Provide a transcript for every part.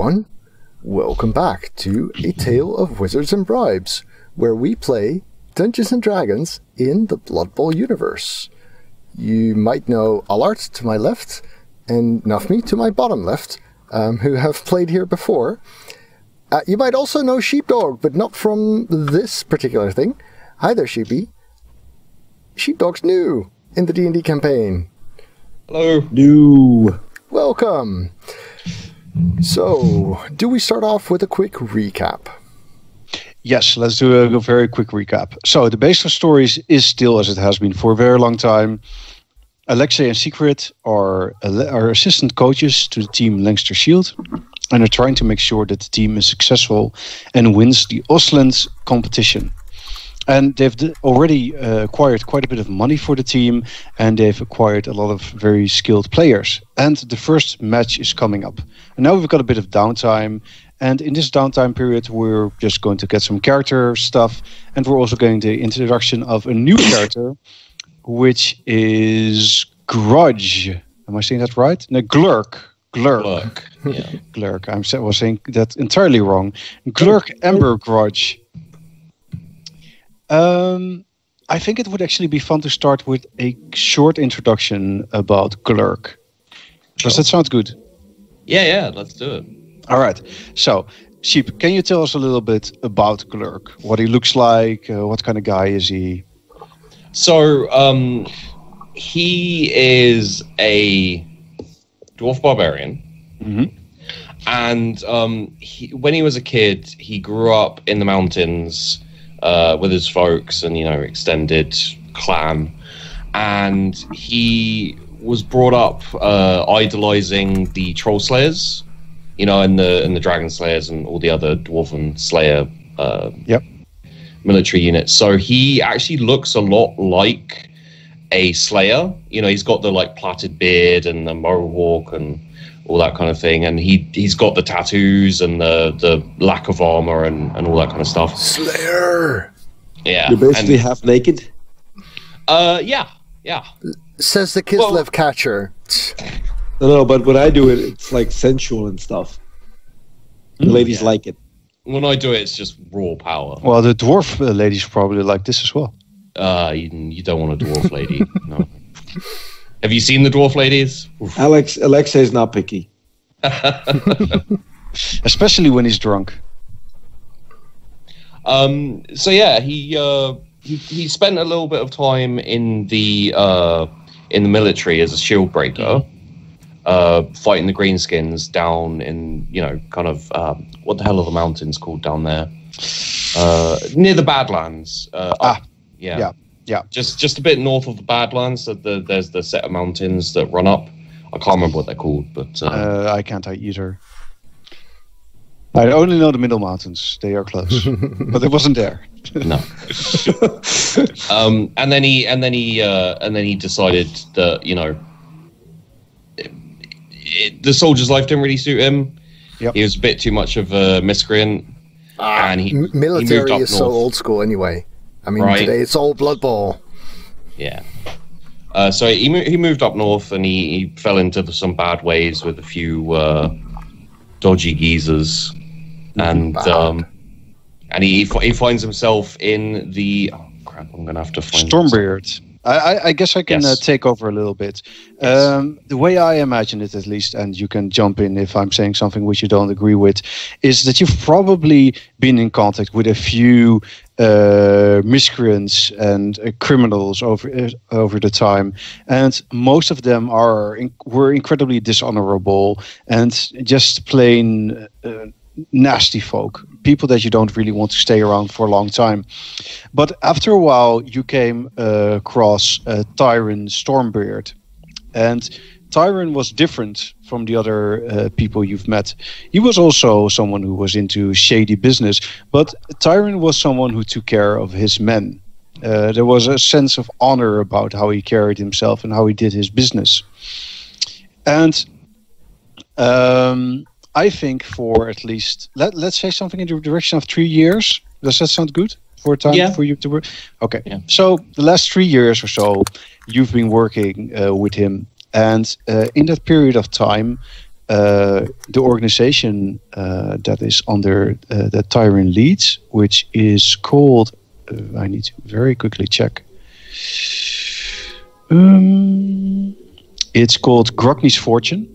everyone. Welcome back to A Tale of Wizards and Bribes, where we play Dungeons & Dragons in the Blood Bowl universe. You might know Allard to my left, and Nafmi to my bottom left, who have played here before. You might also know Sheepdog, but not from this particular thing. Hi there, Sheepy. Sheepdog's new in the D&D campaign. Hello. New. Welcome. So, do we start off with a quick recap? Yes, let's do a very quick recap. So, the base of stories is still as it has been for a very long time. Alexei and Secret are assistant coaches to the team Leinster Shield, and are trying to make sure that the team is successful and wins the Osland competition. And they've already acquired quite a bit of money for the team, and they've acquired a lot of very skilled players. And the first match is coming up. And now we've got a bit of downtime, and in this downtime period, we're just going to get some character stuff, and we're also getting the introduction of a new character, which is Grudge. Am I saying that right? No, Glurk. Glurk. Yeah. Glurk. I was saying that entirely wrong. Glurk Ember Grudge. I think it would actually be fun to start with a short introduction about Glurk. Does that sound good? Yeah, let's do it. All right. So, Sheep, can you tell us a little bit about Glurk? What he looks like? What kind of guy is he? So, he is a dwarf barbarian. Mm-hmm. And when he was a kid, he grew up in the mountains with his folks and, extended clan. And he was brought up idolizing the troll slayers, and the dragon slayers and all the other dwarven slayer military units. So he actually looks a lot like a slayer. He's got the plaited beard and the mohawk and all that kind of thing, and he's got the tattoos and the lack of armor and all that kind of stuff. Slayer. Yeah, you're basically half naked. Yeah. Says the Kislev catcher. No, but when I do it, it's like sensual and stuff. The ladies like it. When I do it, it's just raw power. Well, the dwarf ladies probably like this as well. You don't want a dwarf lady. No. Have you seen the dwarf ladies? Oof. Alexei's not picky. Especially when he's drunk. So yeah, he spent a little bit of time in the military as a shield breaker, fighting the greenskins down in kind of what the hell are the mountains called down there? Near the Badlands. Yeah. Just a bit north of the Badlands. There's the set of mountains that run up. I can't remember what they're called, but I can't either. I only know the Middle Mountains. They are close, but it wasn't there. No. And then he decided that the soldier's life didn't really suit him. Yep. He was a bit too much of a miscreant, and Military he is so old school anyway. I mean, right. Today it's all Blood Bowl. Yeah. So he moved up north, and he fell into some bad ways with a few dodgy geezers, and he finds himself in the I'm gonna have to find Stormbeard. I guess I can take over a little bit. Yes. The way I imagine it, at least, and you can jump in if I'm saying something which you don't agree with, is that you've probably been in contact with a few miscreants and criminals over the time, and most of them were incredibly dishonorable and just plain nasty folk, people that you don't really want to stay around for a long time. But after a while, you came across Tyron Stormbeard, and Tyron was different from the other people you've met. He was also someone who was into shady business, but Tyron was someone who took care of his men. There was a sense of honor about how he carried himself and how he did his business. And I think for at least, let's say something in the direction of 3 years. Does that sound good for a time for you to work? Okay. Yeah. So the last 3 years or so, you've been working with him. And in that period of time, the organization that is under that Tyron leads, which is called. I need to very quickly check. It's called Grogny's Fortune.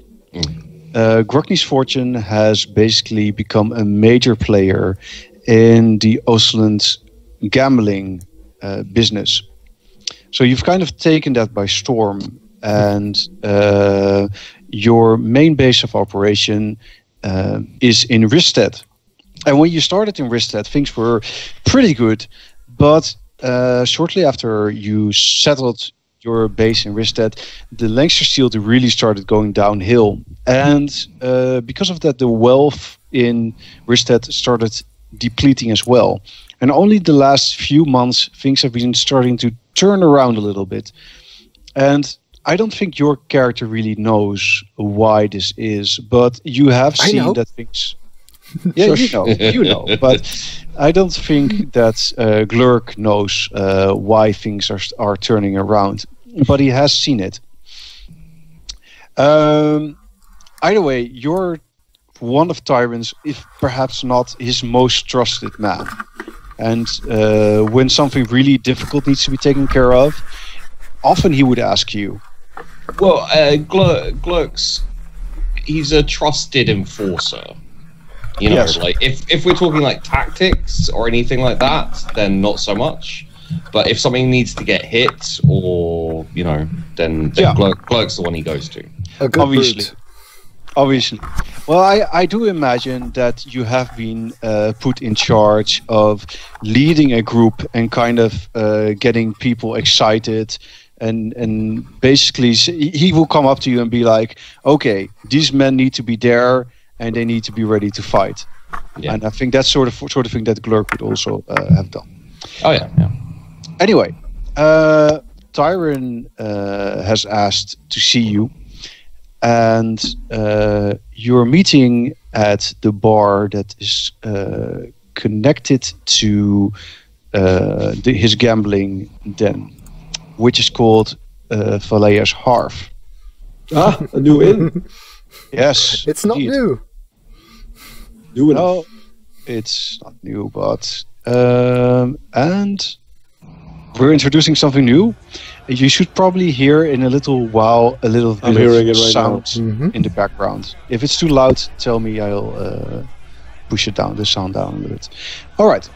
Grogny's Fortune has basically become a major player in the Osland gambling business. So you've kind of taken that by storm, and your main base of operation is in Risted. And when you started in Risted, things were pretty good, but shortly after you settled your base in Risted, the Lancashire Shield really started going downhill. And because of that, the wealth in Risted started depleting as well. And only the last few months, things have been starting to turn around a little bit. And I don't think your character really knows why this is, but you have seen that things... Yeah, you know. But I don't think that Glurk knows why things are turning around. But he has seen it. Either way, you're one of Tyron's, if perhaps not his most trusted man. And when something really difficult needs to be taken care of, often he would ask you. Well, Glurk's, he's a trusted enforcer. You know, Yes. like if we're talking like tactics or anything like that, then not so much. But if something needs to get hit, or you know, then Yeah. Glurk's the one he goes to. A good Obviously. brute. Obviously. Well, I do imagine that you have been put in charge of leading a group and kind of getting people excited. And basically, he will come up to you and be like, okay, these men need to be there and they need to be ready to fight. Yeah. And I think that's sort of thing that Glurk would also have done. Oh yeah. Anyway, Tyron has asked to see you. And you're meeting at the bar that is connected to his gambling den, which is called Vallea's Hearth. Ah, a new inn. Yes, It's not indeed. new. New inn. No, it's not new, but and we're introducing something new. You should probably hear in a little while a little bit I'm hearing of it right now. sound in the background. If it's too loud, tell me. I'll push it down, the sound down a little bit. All right.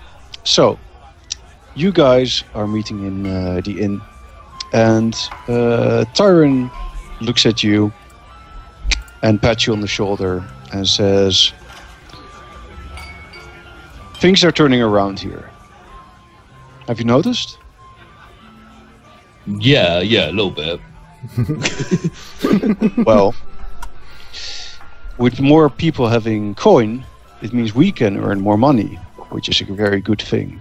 So you guys are meeting in the inn, and Tyron looks at you and pats you on the shoulder and says, "Things are turning around here. Have you noticed?" Yeah, a little bit. Well, with more people having coin, it means we can earn more money, which is a very good thing.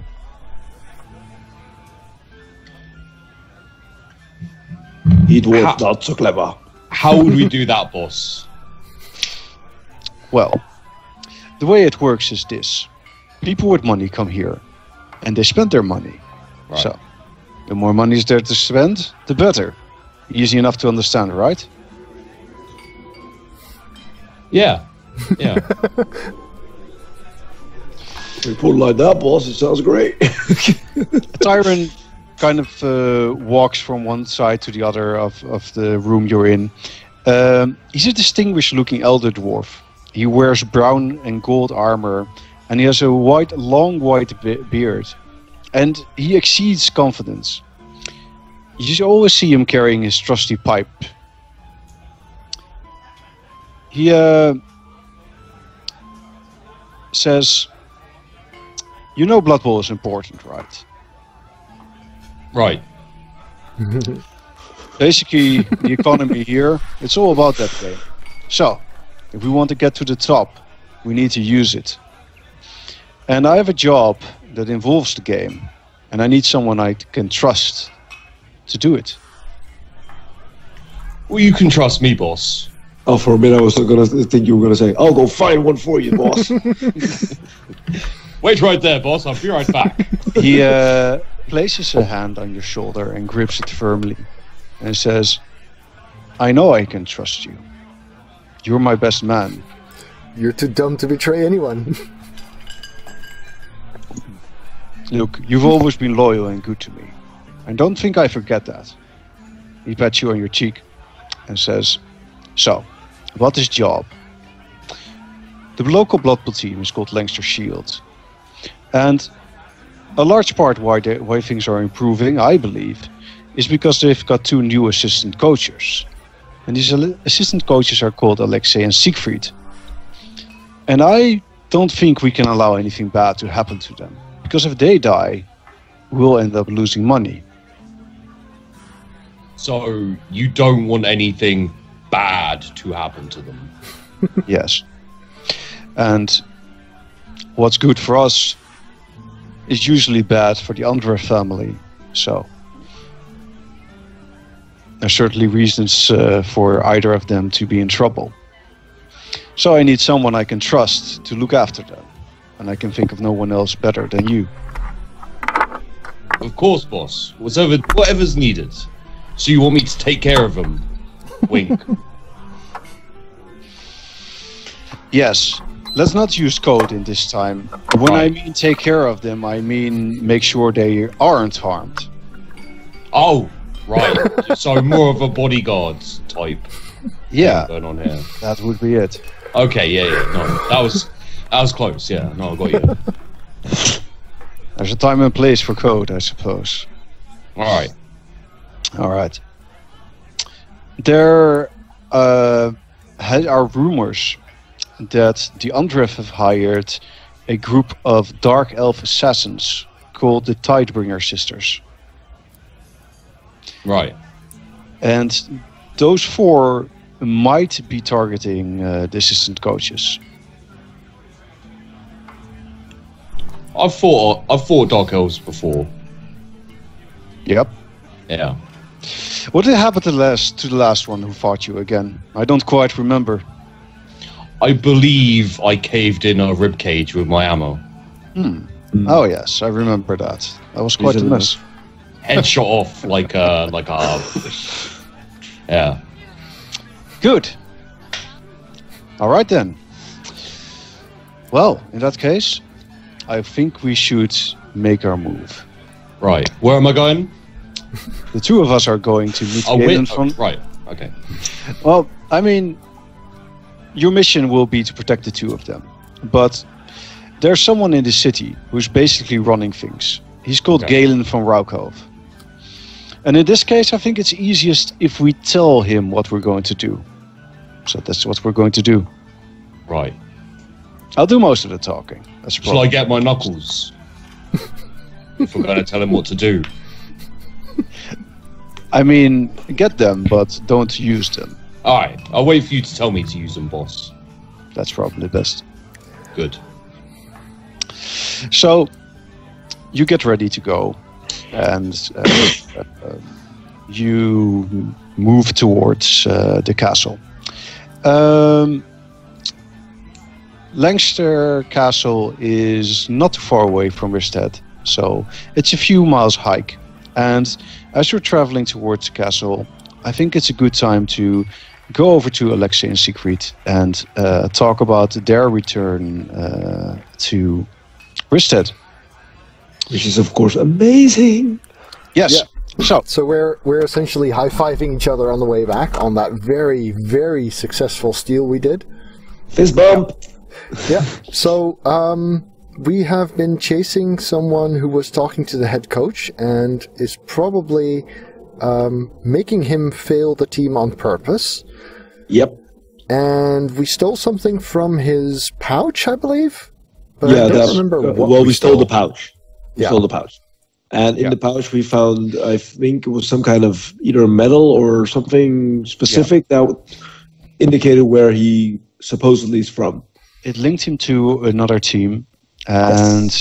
It was not so clever. How would we do that, boss? Well, the way it works is this. People with money come here, and they spend their money. Right. So, the more money is there to spend, the better. Easy enough to understand, right? Yeah. We put it like that, boss. It sounds great. Tyron kind of walks from one side to the other of the room you're in. He's a distinguished-looking elder dwarf. He wears brown and gold armor, and he has a long white beard. And he exceeds confidence. You always see him carrying his trusty pipe. He says, "You know Blood Bowl is important, right? Right. Basically, the economy here, it's all about that game. So, if we want to get to the top, we need to use it. And I have a job that involves the game, and I need someone I can trust to do it." Well, you can trust me, boss. Oh, for a minute I was gonna think you were gonna say, "I'll go find one for you, boss." Wait right there, boss. I'll be right back. He places a hand on your shoulder and grips it firmly and says, "I know I can trust you. You're my best man. You're too dumb to betray anyone. Look, you've always been loyal and good to me. And don't think I forget that. He pats you on your cheek and says, so, what is job? The local Blood Bowl team is called Leinster Shield. And a large part why things are improving, I believe, is because they've got 2 new assistant coaches. And these assistant coaches are called Alexei and Siegfried. And I don't think we can allow anything bad to happen to them. Because if they die, we'll end up losing money. So you don't want anything bad to happen to them? Yes. And what's good for us is usually bad for the Andre family. So there's certainly reasons for either of them to be in trouble. So I need someone I can trust to look after them. And I can think of no one else better than you. Of course, boss. Whatever's needed. So you want me to take care of them? Wink. Yes. Let's not use code in this time. When I mean take care of them, I mean make sure they aren't harmed. Oh, right. So more of a bodyguard type. Yeah. Going on here. That would be it. Okay, yeah. No, that was close. Yeah, no, I got you. There's a time and place for code, I suppose. All right. There are rumors that the Andref have hired a group of dark elf assassins called the Tidebringer Sisters. Right. And those 4 might be targeting the assistant coaches. I've fought dark elves before. Yep. Yeah. What did happen to the last one who fought you again? I don't quite remember. I believe I caved in a ribcage with my ammo. Oh yes, I remember that. That was quite a mess. Headshot off like a yeah. Good. All right then. Well, in that case, I think we should make our move. Right. Where am I going? The 2 of us are going to meet Galen from... Right. Okay. Well, I mean, your mission will be to protect the 2 of them. But there's someone in the city who's basically running things. He's called Galen von Raukov. And in this case, I think it's easiest if we tell him what we're going to do. So that's what we're going to do. Right. I'll do most of the talking. Shall I get my knuckles? If we're going to tell him what to do. I mean, get them, but don't use them. Alright, I'll wait for you to tell me to use them, boss. That's probably best. Good. So, you get ready to go, and you move towards the castle. Leinster Castle is not too far away from Ristad, so it's a few miles hike. And as you're traveling towards the castle, I think it's a good time to go over to Alexei and Siegfried and talk about their return to Ristad. Which is, of course, amazing. Yes. Yeah. So we're essentially high-fiving each other on the way back on that very, very successful steal we did. Fist bump. Yeah. So we have been chasing someone who was talking to the head coach and is probably making him fail the team on purpose. Yep. And we stole something from his pouch, I believe. But yeah, I don't remember what we stole the pouch. We stole the pouch. And in Yeah. the pouch we found, I think it was some kind of either metal or something specific that indicated where he supposedly is from. It linked him to another team, and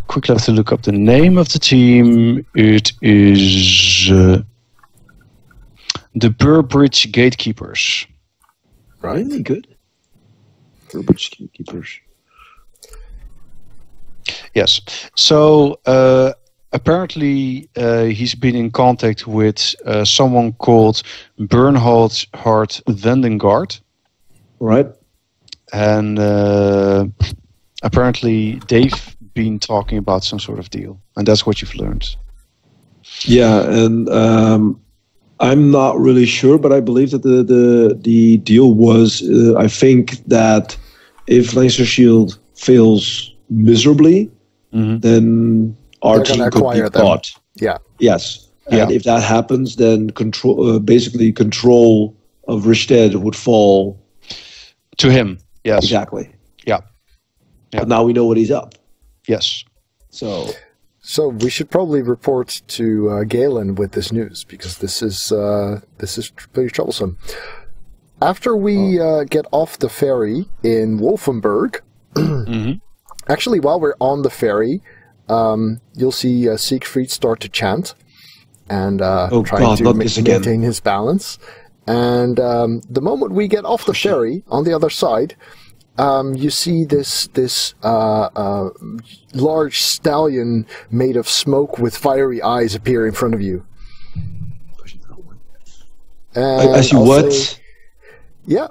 quickly have to look up the name of the team. It is the Burbridge Gatekeepers. Right? Really good. Burbridge Gatekeepers. Yes. So apparently he's been in contact with someone called Bernhard Vendengard. Right. And apparently they've been talking about some sort of deal. And that's what you've learned. Yeah, and I'm not really sure, but I believe that the deal was, I think that if Lancer Shield fails miserably, then our They're team gonna could be acquire them. bought. Yeah. Yes, and Yeah. if that happens, then basically control of Rishted would fall. To him, yes. Exactly. Yeah. But now we know what he's up. Yes. So So we should probably report to Galen with this news, because this is pretty troublesome. After we get off the ferry in Wolfenburg, actually while we're on the ferry, you'll see Siegfried start to chant and trying to maintain his balance. And the moment we get off the ferry on the other side, you see this large stallion made of smoke with fiery eyes appear in front of you. And I see I'll what? say, yeah.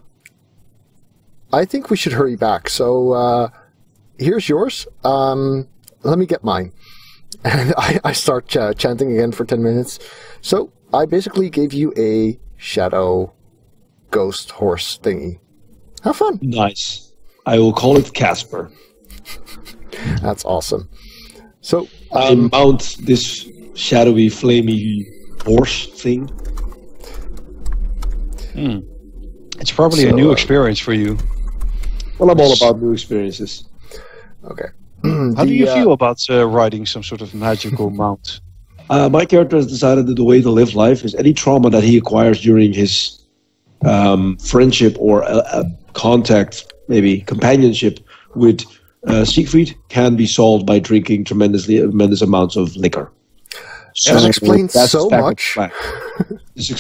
I think we should hurry back. So here's yours. Let me get mine. And I start chanting again for 10 minutes. So I basically gave you a shadow ghost horse thingy. Have fun. Nice. I will call it Casper. That's awesome. So I mount this shadowy, flamey horse thing. It's probably a new experience for you. Well, I'm all about new experiences. okay. How do you feel about riding some sort of magical mount? My character has decided that the way to live life is any trauma that he acquires during his friendship or contact, maybe companionship with Siegfried can be solved by drinking tremendous amounts of liquor. So that explains that's so his backup much. plan. This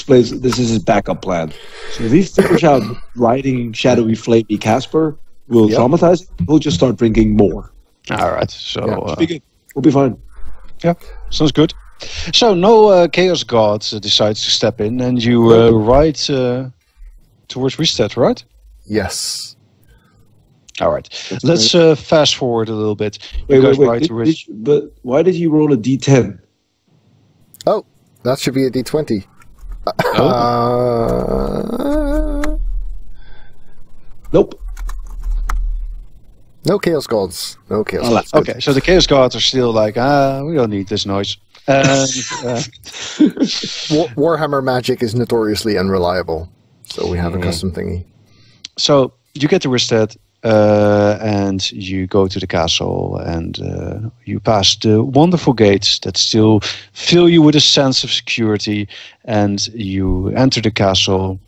is his backup plan. So if he figures out riding shadowy, flamey Casper will traumatize him, he'll just start drinking more. All right. So Be good. We'll be fine. yeah, sounds good. So no Chaos God decides to step in, and you ride towards Ristead, right? Yes. All right. Let's fast forward a little bit. You Wait. guys ride to But why did you roll a D10? Oh, that should be a D20. Nope. No Chaos Gods. No Chaos Gods. Good. Okay, so the Chaos Gods are still like, we don't need this noise. And Warhammer magic is notoriously unreliable, so we have a custom thingy. so you get to Ristead, and you go to the castle, and you pass the wonderful gates that still fill you with a sense of security, and you enter the castle,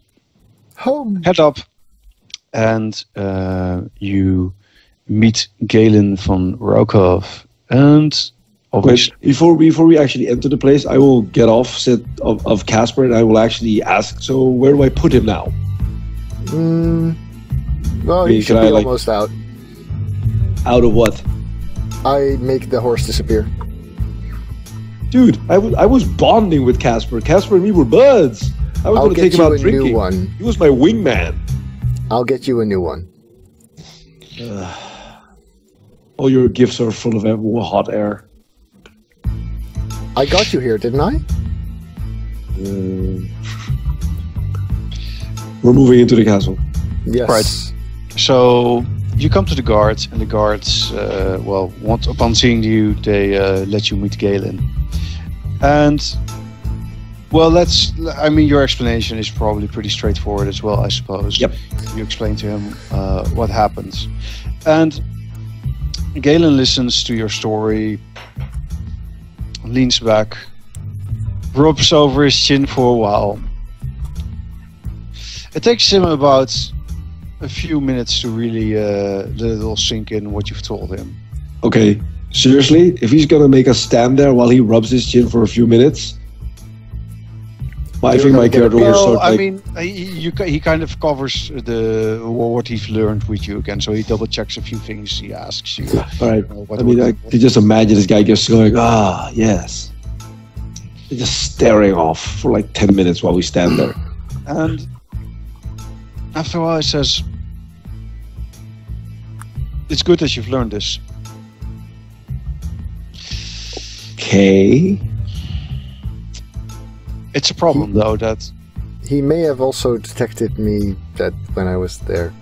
Home. head up, and you meet Galen von Rokov, and Wait, before we actually enter the place, I will get off set of Casper, and I will actually ask. So where do I put him now? Well, you should be almost out. Out of what? I make the horse disappear. Dude, I was bonding with Casper. Casper and me were buds. I was I'll going to get take him you out a drinking. new one. He was my wingman. I'll get you a new one. All your gifts are full of hot air. I got you here, didn't I? We're moving into the castle. Yes. Right. So you come to the guards, and the guards, upon seeing you, they let you meet Galen. And, your explanation is probably pretty straightforward as well, I suppose. Yep. You explain to him what happens. And Galen listens to your story, leans back, rubs over his chin for a while. It takes him about a few minutes to really let it all sink in what you've told him. Okay, seriously? If he's going to make us stand there while he rubs his chin for a few minutes, I think my character will Well, sort I like, mean, he kind of covers what he's learned with you again. So he double checks a few things. He asks you. all right. What, I mean, I can just imagine this guy just going, yes. Just staring off for like 10 minutes while we stand there. and after a while, he says, "It's good that you've learned this. Okay. It's a problem, though, that He may have also detected me that when I was there.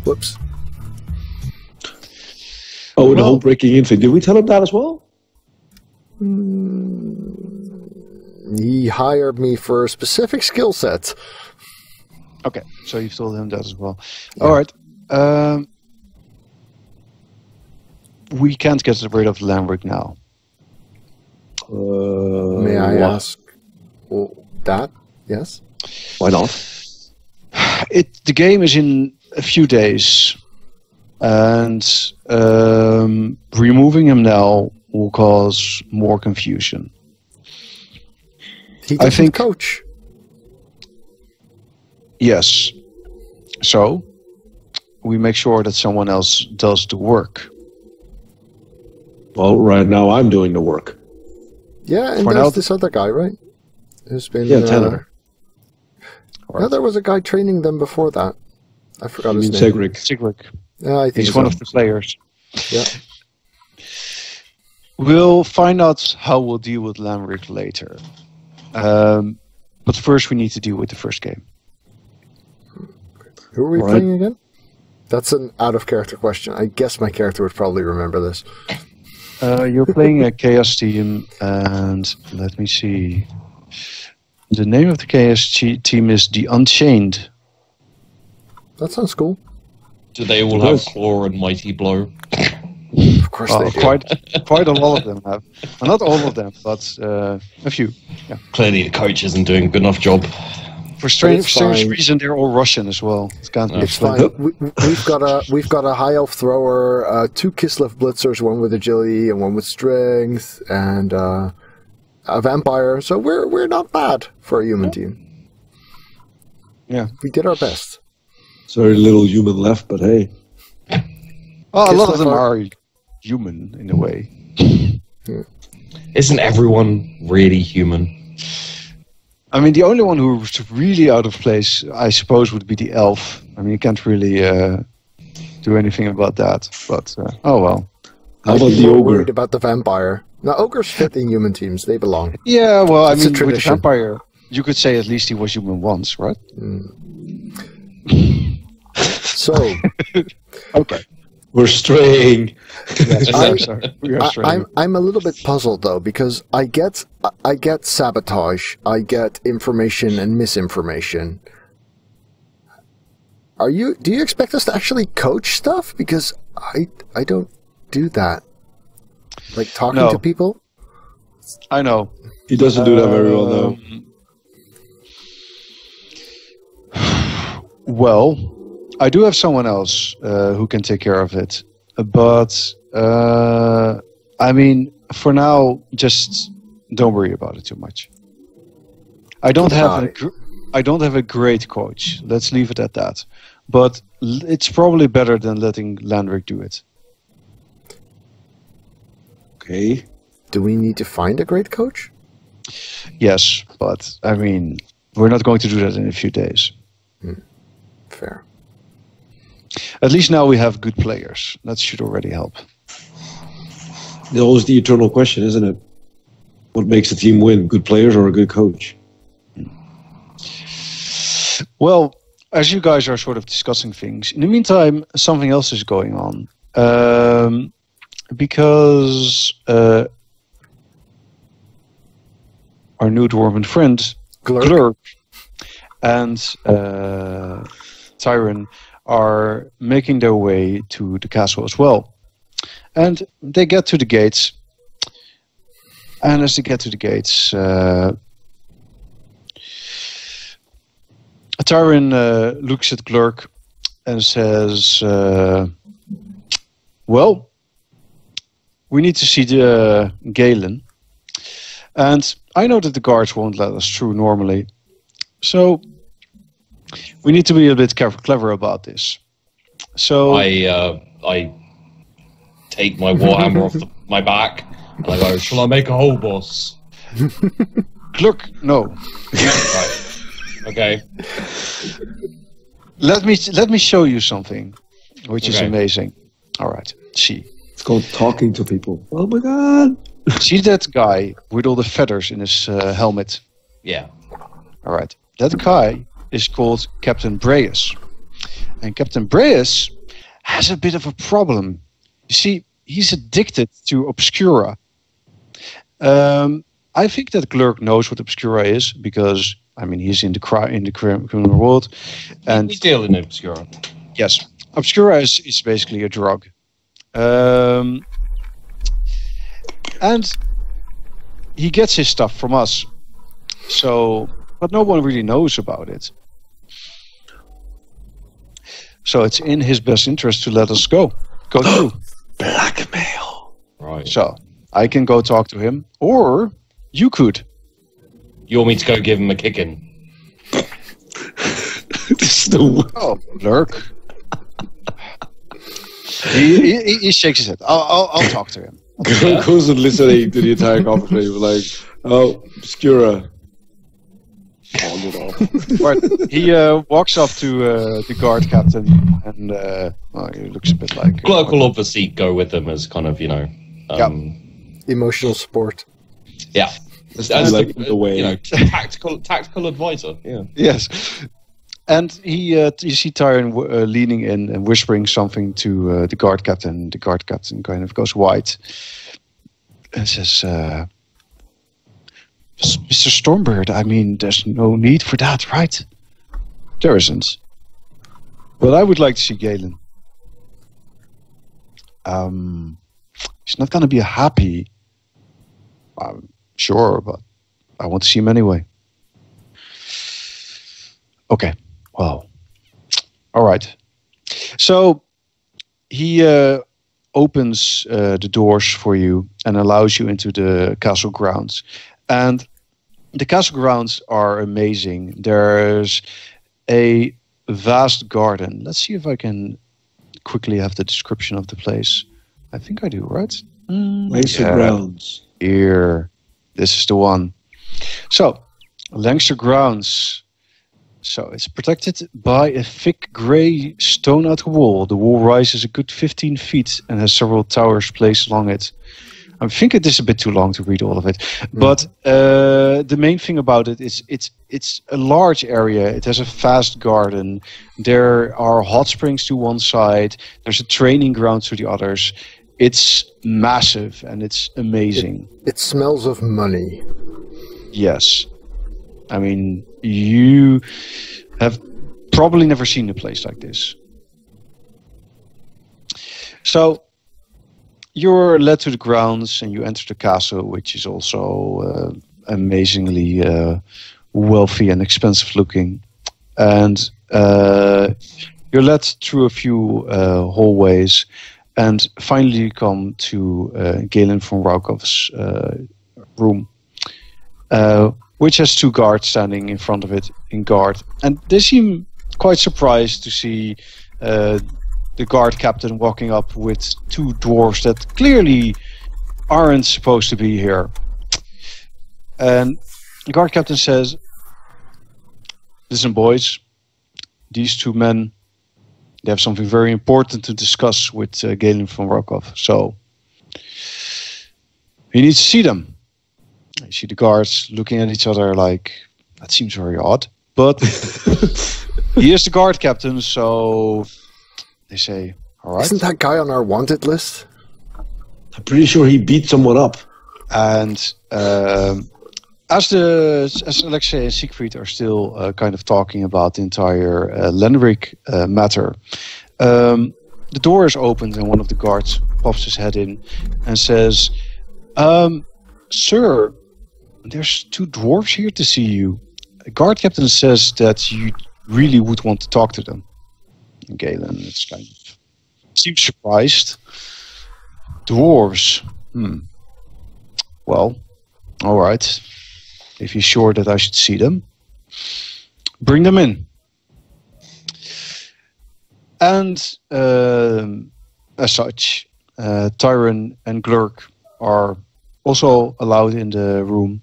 Whoops. Oh, and the Well- whole breaking in thing. Did we tell him that as well? He hired me for a specific skill set. Okay, so you've told him that as well. All right. We can't get rid of Lamric now. May I why- ask that? Yes? Why not? The game is in a few days, and removing him now will cause more confusion. He I doesn't think- coach. Yes. So we make sure that someone else does the work. Well, right now I'm doing the work. Yeah, and For there's now- this other guy, right? Who's been... Yeah, Tanner. No, there was a guy training them before that. I forgot I his mean, name. Sigrid. Sigrid. Yeah, I think He's so. one of the players. Yeah. We'll find out how we'll deal with Lamric later. But first we need to deal with the first game. Who are we All right. playing again? That's an out-of-character question. I guess my character would probably remember this. You're playing a Chaos team, and let me see. The name of the Chaos team is the Unchained. That sounds cool. Do they all have claw and mighty blow? Of course they do. Quite a lot of them have. Well, not all of them, but a few. Yeah. Clearly, the coach isn't doing a good enough job. For strange fine. reason, they're all Russian as well. It can't be It's explained. fine. We've got a high elf thrower, 2 Kislev blitzers, one with agility and one with strength, and a vampire. So we're not bad for a human team. Yeah. We did our best. There's very little human left, but hey. Well, a lot of Kislev them are- are human in a way. Isn't everyone really human? I mean, the only one who's really out of place, I suppose, would be the elf. I mean, you can't really do anything about that. But oh well. How I'd about be the more ogre? worried about the vampire. Now, ogres fit in human teams. They belong. Yeah, well, I It's a mean, with the tradition. vampire, you could say at least he was human once, right? So, Okay. We're straying. Yes, sorry. We are straying. I'm a little bit puzzled though, because I get sabotage, I get information and misinformation. Do you expect us to actually coach stuff? Because I don't do that. Like talking No. to people? I know. He doesn't do that very well, though. Well, I do have someone else who can take care of it. But, I mean, for now, just don't worry about it too much. I don't have a great coach. Let's leave it at that. But it's probably better than letting Landrick do it. Okay. Do we need to find a great coach? Yes, but, I mean, we're not going to do that in a few days. Fair. At least now we have good players. That should already help. It's always the eternal question, isn't it? What makes a team win? Good players or a good coach? Well, as you guys are sort of discussing things, in the meantime, something else is going on. Because our new dwarven friend, Glurk, and Tyron are making their way to the castle as well. And they get to the gates. And as they get to the gates, Tyron looks at Glurk and says, well, we need to see the Galen. And I know that the guards won't let us through normally. So we need to be a bit clever about this. So I take my warhammer off my back and I go, shall I make a hole, boss? Look, no. Right. Okay. Let me show you something, which is amazing. All right. See. It's called talking to people. Oh my god. See that guy with all the feathers in his helmet? Yeah. All right. That guy is called Captain Bribes. And Captain Bribes has a bit of a problem. You see, he's addicted to Obscura. I think that Glurk knows what Obscura is because, I mean, he's in the criminal world. And he's still in Obscura. Yes. Obscura is basically a drug. And he gets his stuff from us. So, but no one really knows about it. So it's in his best interest to let us go through. Blackmail. Right. So I can go talk to him, or you could. You want me to go give him a kicking? Oh, Lurk. he shakes his head. I'll talk to him. Goes and listening to the entire conversation, like, oh, Obscura. Right. He walks up to the guard captain, and he looks a bit like. Glurk will obviously go with them as kind of, emotional support. Yeah. As like the way, tactical advisor. Yeah. Yes. And you see Tyron leaning in and whispering something to the guard captain. The guard captain kind of goes white and says, Mr. Stormbird, I mean, there's no need for that, right? There isn't. But I would like to see Galen. He's not going to be happy. I'm sure, but I want to see him anyway. Okay, well, all right. So he opens the doors for you and allows you into the castle grounds. And the castle grounds are amazing. There's a vast garden. Let's see if I can quickly have the description of the place. I think I do, right? Lancaster grounds. Here. This is the one. So, Lancaster grounds. So, it's protected by a thick grey stone outer wall. The wall rises a good 15 feet and has several towers placed along it. I think it is a bit too long to read all of it. But the main thing about it is it's a large area. It has a vast garden. There are hot springs to one side. There's a training ground to the others. It's massive and it's amazing. It smells of money. Yes. I mean, you have probably never seen a place like this. So you're led to the grounds and you enter the castle, which is also amazingly wealthy and expensive looking. And you're led through a few hallways and finally come to Galen von Raukov's room, which has two guards standing in front of it in guard. And they seem quite surprised to see the guard captain walking up with two dwarves that clearly aren't supposed to be here. And the guard captain says, listen boys, these two men, they have something very important to discuss with Galen von Rokov. So, you need to see them. You see the guards looking at each other like, that seems very odd. But he is the guard captain, so they say, all right. Isn't that guy on our wanted list? I'm pretty sure he beat someone up. And as Alexei and Siegfried are still kind of talking about the entire Lenric matter, the door is opened and one of the guards pops his head in and says, sir, there's two dwarves here to see you. The guard captain says that you really would want to talk to them. And Galen is kind of seems surprised. Dwarves. Well, all right. if he's sure that I should see them. Bring them in. And as such, Tyron and Glurk are also allowed in the room.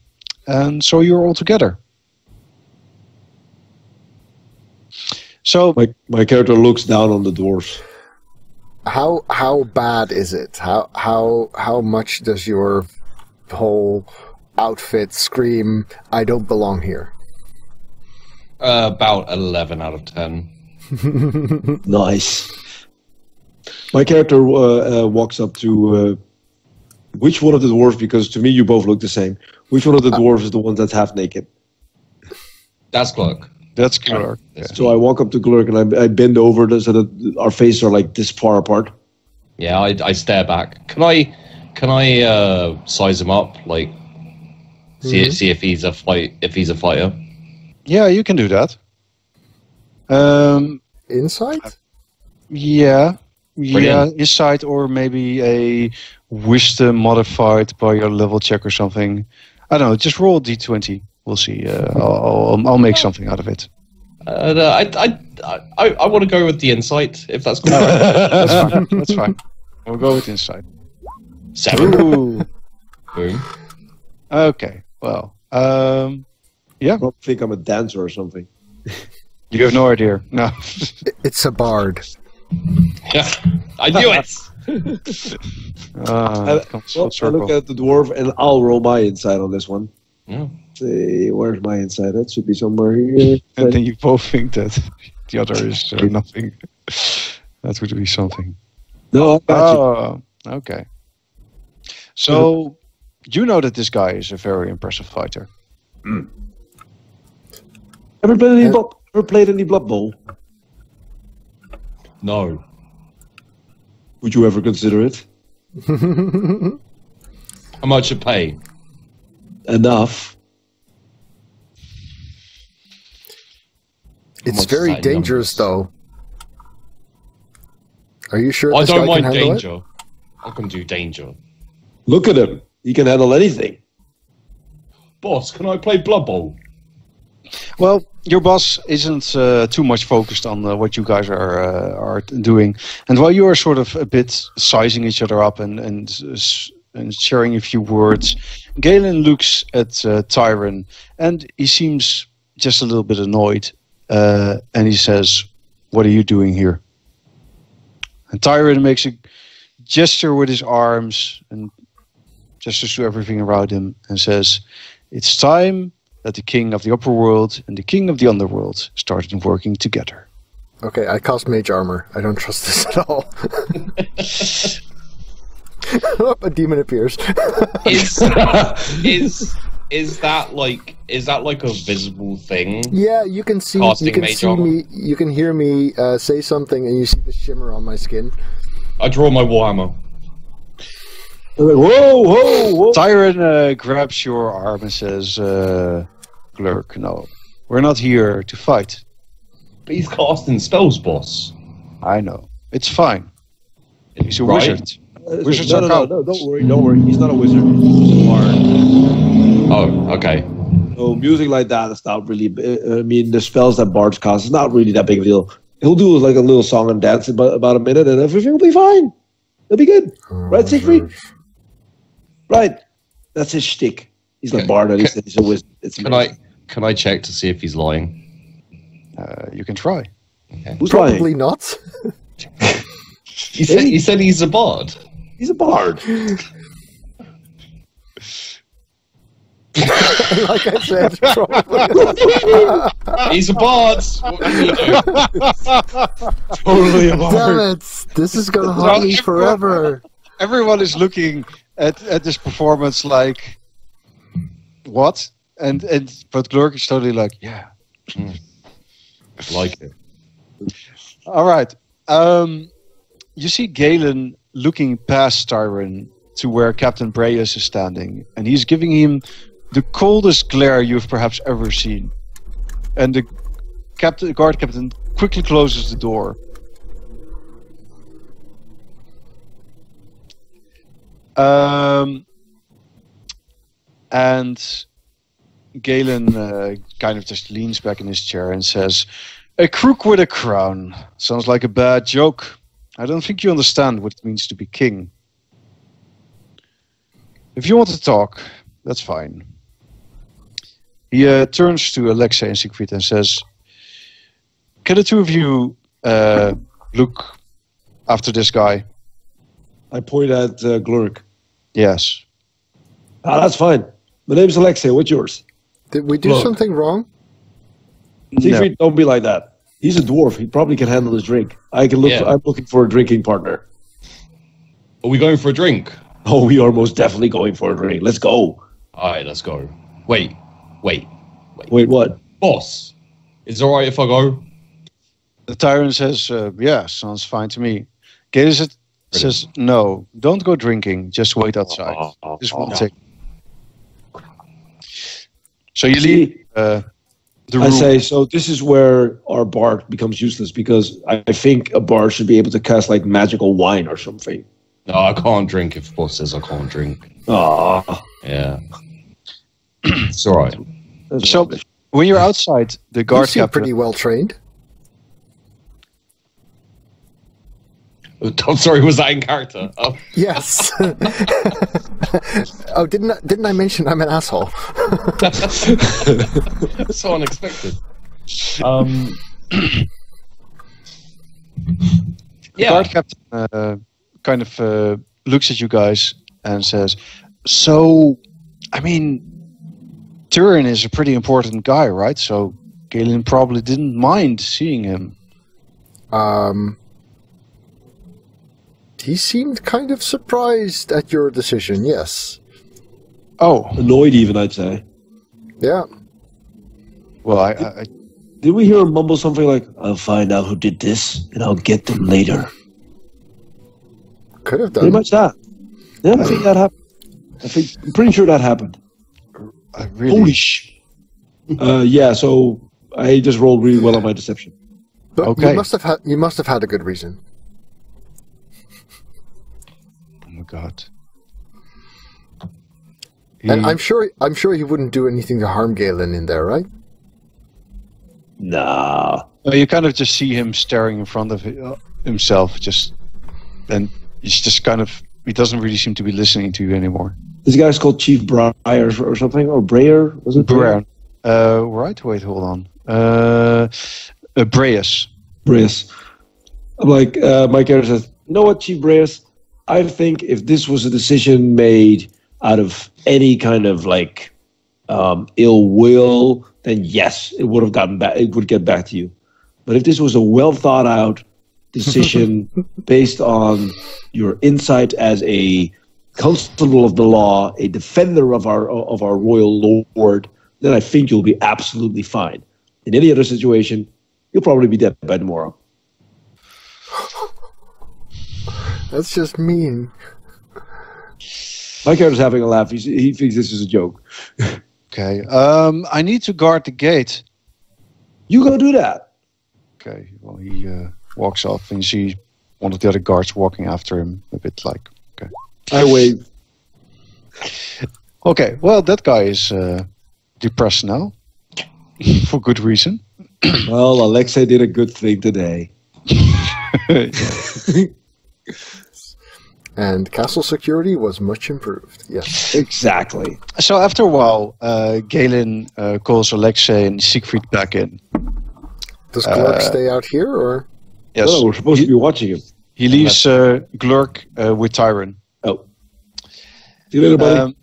And so you're all together. So My character looks down on the dwarves. How bad is it? How much does your whole outfit scream, "I don't belong here"? About 11 out of 10. Nice. My character walks up to which one of the dwarves, because to me you both look the same. Which one of the dwarves is the one that's half naked? That's Glurk. that's Glurk. Yeah. So I walk up to Glurk and I bend over so that our faces are like this far apart. Yeah, I stare back. Can I size him up? Like, see if he's a fighter. Yeah, you can do that. Insight? Yeah, Brilliant. insight, or maybe a wisdom modified by your level check or something. I don't know. Just roll a d20. We'll see. I'll make something out of it. I want to go with the insight if that's good. That's fine. That's fine. We'll go with insight. 7. Ooh. Boom. Okay. Well. Yeah. I probably think I'm a dancer or something. You have no idea. No. It's a bard. Yeah, I knew it. I look at the dwarf and I'll roll my insight on this one. Yeah. See, where's my insight? That should be somewhere here. And then you both think that the other is nothing. That would be something. No, I got you. Oh, okay. So you know that this guy is a very impressive fighter. Ever played any Blood Bowl? No. Would you ever consider it? How much you pay? Enough. It's much very is that in dangerous, numbers? though. Are you sure I this don't guy mind can handle danger. I can do danger. Look at him. He can handle anything. Boss, can I play Blood Bowl? Well, your boss isn't too much focused on what you guys are doing, and while you are sort of a bit sizing each other up and sharing a few words, Galen looks at Tyron, and he seems just a little bit annoyed, and he says, "What are you doing here?" And Tyron makes a gesture with his arms and gestures to everything around him and says, "It's time that the king of the upper world and the king of the underworld started working together." Okay, I cast mage armor. I don't trust this at all. A demon appears. Is that like a visible thing? Yeah, you can see. Casting You can mage see armor? me. You can hear me say something, and you see the shimmer on my skin. I draw my warhammer. Like, whoa! Tyron grabs your arm and says, "Glurk, no, we're not here to fight. But he's casting spells, boss. I know. It's fine. He's a Right. wizard. Wizards are no, cowards. don't worry. He's not a wizard. He's a bard. Oh, okay. So music like that is not really. I mean, the spells that bards cast is not really that big of a deal. He'll do like a little song and dance about a minute, and everything will be fine. It'll be good, right, Siegfried? Right. That's his shtick. He's a bard, and he's a wizard. It's Can I check to see if he's lying? You can try. Who's Probably lying? not. You said he's a bard. He's a bard. Like I said, probably. He's a bard. What can you do? Totally a Damn it! This is gonna haunt me forever. Everyone is looking at this performance like, what? But Glurk is totally like, yeah. Like it. All right. You see Galen looking past Tyron to where Captain Breas is standing, and he's giving him the coldest glare you've perhaps ever seen. And the guard captain quickly closes the door. And Galen kind of just leans back in his chair and says, "A crook with a crown. Sounds like a bad joke. I don't think you understand what it means to be king. If you want to talk, that's fine." He turns to Alexei and Siegfried and says, "Can the two of you look after this guy?" I point at Glurk. Yes. That's fine. My name's Alexei. What's yours? Did we do something wrong? Siegfried, don't be like that. He's a dwarf. He probably can handle his drink. I'm looking for a drinking partner. Are we going for a drink? Oh, we are most definitely going for a drink. Let's go. All right, let's go. Wait, what? boss. Is it all right if I go? The tyrant says, "Yeah, sounds fine to me." Galen says, "No, don't go drinking. Just wait outside. This won't take." So you leave the room. I say, so this is where our bard becomes useless, because I think a bard should be able to cast like magical wine or something. No, I can't drink if boss says I can't drink. Ah, Yeah. It's all right. So when you're outside, the You guard seem captain. pretty well trained. I'm sorry, was that in character? Oh. Yes. Oh, didn't I mention I'm an asshole? So unexpected. The Yeah. guard captain kind of looks at you guys and says, "So, I mean, Turin is a pretty important guy, right? So Galen probably didn't mind seeing him." He seemed kind of surprised at your decision, yes. Oh, annoyed even, I'd say. Yeah. well, I Did we hear him mumble something like, "I'll find out who did this, and I'll get them later"? Could have Pretty done. much that. Yeah, I think that happened. I'm pretty sure that happened. really. Holy sh! Yeah, so I just rolled really well on my deception. But Okay. you must have had a good reason. Oh my god. And I'm sure he wouldn't do anything to harm Galen in there, right? Nah. You kind of just see him staring in front of himself, and he's just kind of, he doesn't really seem to be listening to you anymore. This guy's called Chief Briar or something, or Breyer, was it? Brown. Right, wait, hold on. Breas. Breas. I'm like, my character says, "You know what, Chief Breas? I think if this was a decision made out of any kind of like ill will, then yes, it would have gotten back. It would get back to you. But if this was a well thought out decision based on your insight as a constable of the law, a defender of our royal lord, then I think you'll be absolutely fine. In any other situation, you'll probably be dead by tomorrow." That's just mean. My character's having a laugh. He thinks this is a joke. Okay. I need to guard the gate. You go do that. Okay. Well, he walks off, and you see one of the other guards walking after him, a bit like, okay. I wave. Okay. Well, that guy is depressed now, for good reason. Well, Alexei did a good thing today. And castle security was much improved. Yes. Exactly. So after a while, Galen calls Alexei and Siegfried back in. Does Glurk stay out here, or? Yes. No, we're supposed to be watching him. He leaves Glurk with Tyron. Oh. See you later, buddy.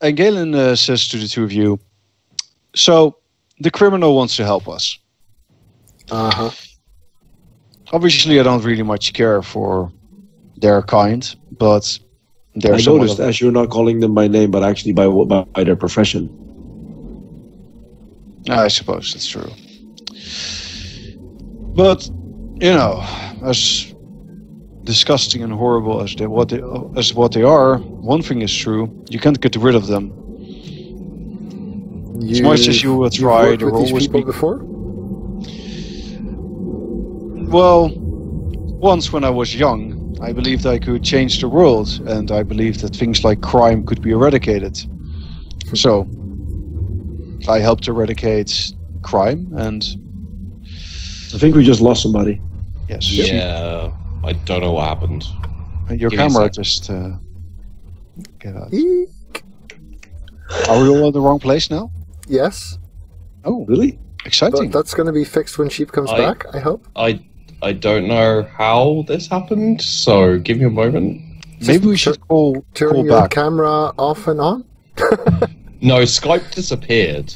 And Galen says to the two of you, "So, the criminal wants to help us. Uh-huh. Obviously, I don't really much care for their kind, but I there's noticed as you're not calling them by name, but actually by their profession. I suppose that's true. But, you know, as disgusting and horrible as what they are, one thing is true: you can't get rid of them. As much as you will try, you've there worked will with these always people be. before? Well, once when I was young, I believed I could change the world, and I believed that things like crime could be eradicated. So, I helped eradicate crime, and I think we just lost somebody. yes, Yeah, I don't know what happened. your Give me a camera sec. just get out. Eek. Are we all in the wrong place now? Yes, Oh, Really? exciting! but that's going to be fixed when Sheep comes I- back, I hope. I don't know how this happened, so give me a moment. Maybe we should call Turn your back. camera off and on. No, Skype disappeared.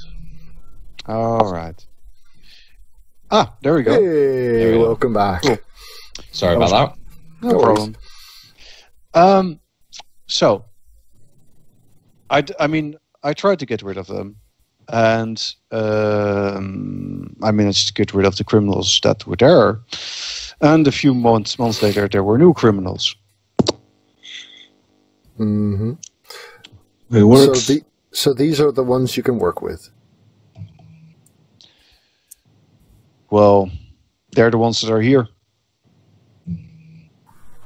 All right. Ah, there we go. Hey, we go. welcome back. Cool. Sorry about that. No No worries. problem. So, I mean, I tried to get rid of them, and I managed to get rid of the criminals that were there. And a few months later, there were new criminals. Mm-hmm. It works. So these are the ones you can work with. Well, they're the ones that are here.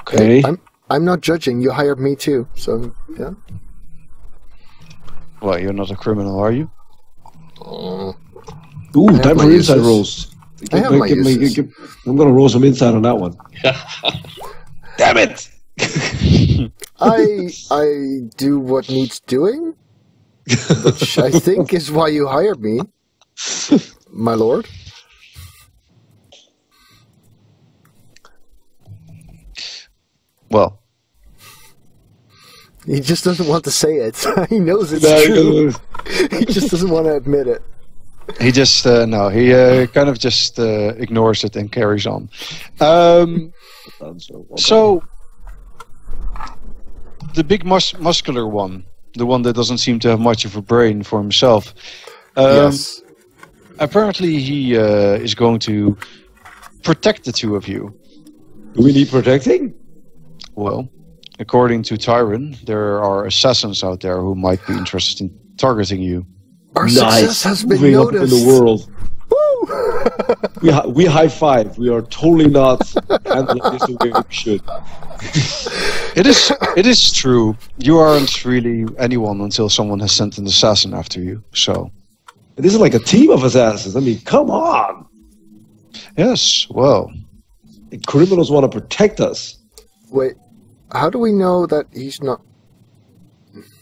Okay. I'm not judging. You hired me too, so yeah. Well, you're not a criminal, are you? Oh. Ooh, I have time my for inside uses. rolls. I have my uses. I'm going to roll some inside on that one. Damn it! I do what needs doing, which I think is why you hired me, my lord. Well, He just doesn't want to say it. He knows it's No, true. He just doesn't want to admit it. he just kind of just ignores it and carries on. So, the big muscular one, the one that doesn't seem to have much of a brain for himself, Yes. apparently he is going to protect the two of you. Do we need protecting? Well, according to Tyron, there are assassins out there who might be interested in targeting you. Our success has been Moving up noticed. in the world. Woo! We high five. We are totally not handling this the way we should. It is true. You aren't really anyone until someone has sent an assassin after you. So, This is like a team of assassins. I mean, come on. yes, well, The criminals want to protect us. Wait, how do we know that he's not?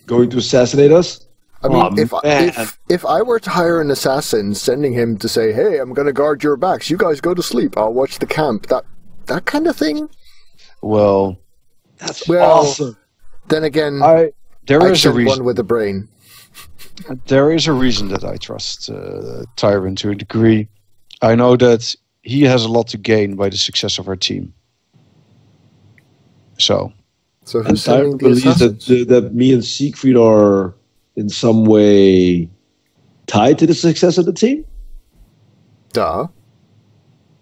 Going to assassinate us? I mean, man. if I were to hire an assassin, sending him to say, "Hey, I'm going to guard your backs. You guys go to sleep. I'll watch the camp." That kind of thing. well, That's Well, awesome. Then again, there I is a sent reason. one with a brain. There is a reason that I trust Tyron to a degree. I know that he has a lot to gain by the success of our team. So, So And who's sending Tyron the believes assassins? that me and Siegfried are in some way tied to the success of the team? Duh.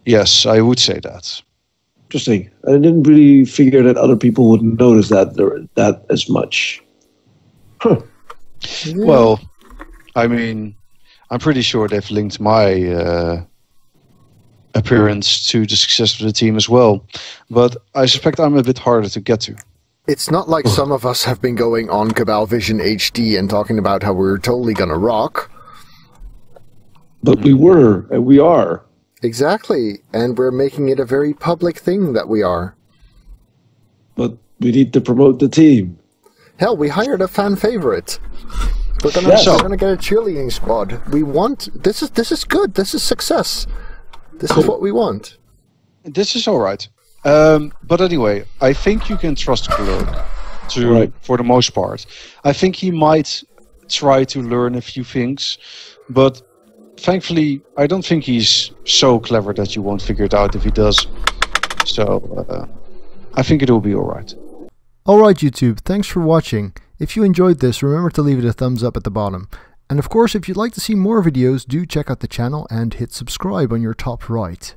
yes, I would say that. Interesting. I didn't really figure that other people would notice that as much. Huh. Well, I mean, I'm pretty sure they've linked my appearance to the success of the team as well. But I suspect I'm a bit harder to get to. It's not like some of us have been going on Cabal Vision HD and talking about how we're totally gonna rock. But we were, and we are. Exactly, and we're making it a very public thing that we are. But we need to promote the team. Hell, we hired a fan favorite. We're gonna, Yes. we're gonna get a cheerleading squad. We want this is good. This is success. This is what we want. This is all right. But anyway, I think you can trust Clerk Right. for the most part. I think he might try to learn a few things, but thankfully, I don't think he's so clever that you won't figure it out if he does. So, I think it will be all right. Alright YouTube, thanks for watching. If you enjoyed this, remember to leave it a thumbs up at the bottom. And of course, if you'd like to see more videos, do check out the channel and hit subscribe on your top right.